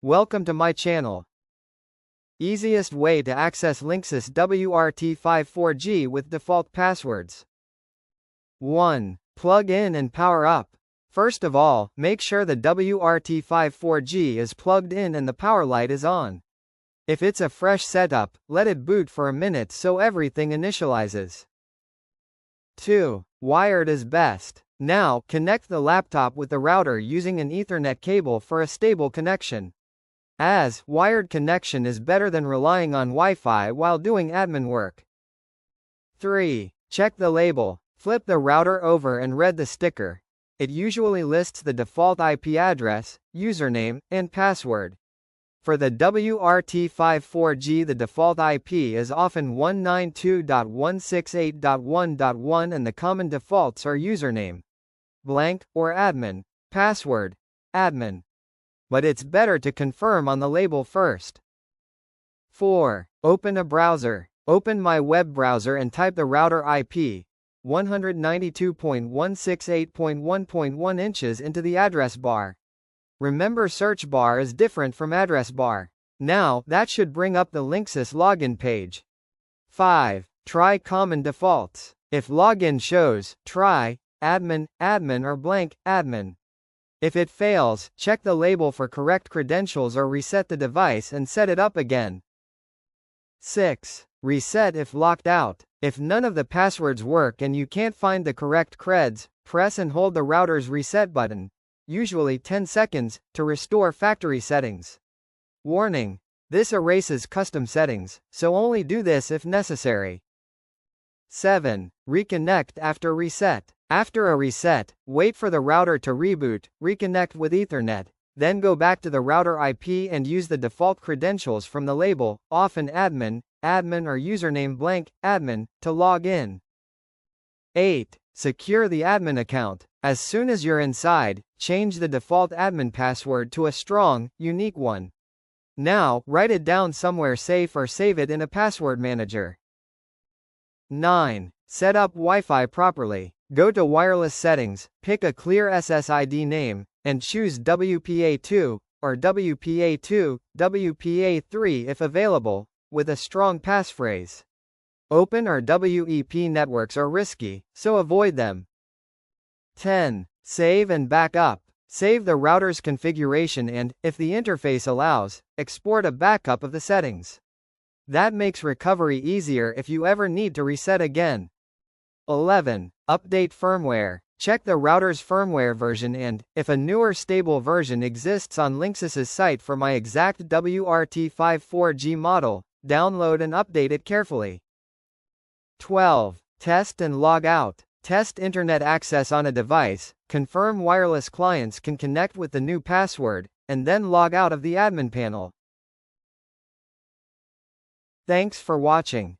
Welcome to my channel. Easiest way to access Linksys WRT54G with default passwords. 1. Plug in and power up. First of all, make sure the WRT54G is plugged in and the power light is on. If it's a fresh setup, let it boot for a minute so everything initializes. 2. Wired is best. Now, connect the laptop with the router using an Ethernet cable for a stable connection, as wired connection is better than relying on Wi-Fi while doing admin work. 3. Check the label. Flip the router over and read the sticker. It usually lists the default IP address, username, and password. For the WRT54G, the default IP is often 192.168.1.1 and the common defaults are username blank or admin, password admin. But it's better to confirm on the label first. 4. Open a browser. Open my web browser and type the router IP 192.168.1.1 inches into the address bar. Remember, search bar is different from address bar. Now, that should bring up the Linksys login page. 5. Try common defaults. If login shows, try admin, admin or blank, admin. If it fails, check the label for correct credentials or reset the device and set it up again. 6. Reset if locked out. If none of the passwords work and you can't find the correct creds, press and hold the router's reset button, usually 10 seconds, to restore factory settings. Warning: this erases custom settings, so only do this if necessary. 7. Reconnect after reset. After a reset, wait for the router to reboot, reconnect with Ethernet, then go back to the router IP and use the default credentials from the label, often admin, admin or username blank, admin, to log in. 8. Secure the admin account. As soon as you're inside, change the default admin password to a strong, unique one. Now, write it down somewhere safe or save it in a password manager. 9. Set up Wi-Fi properly. Go to wireless settings, pick a clear SSID name, and choose WPA2, or WPA2, WPA3 if available, with a strong passphrase. Open or WEP networks are risky, so avoid them. 10. Save and back up. Save the router's configuration and, if the interface allows, export a backup of the settings. That makes recovery easier if you ever need to reset again. 11. Update firmware. Check the router's firmware version and, if a newer stable version exists on Linksys' site for my exact WRT54G model, download and update it carefully. 12. Test and log out. Test internet access on a device, confirm wireless clients can connect with the new password, and then log out of the admin panel. Thanks for watching.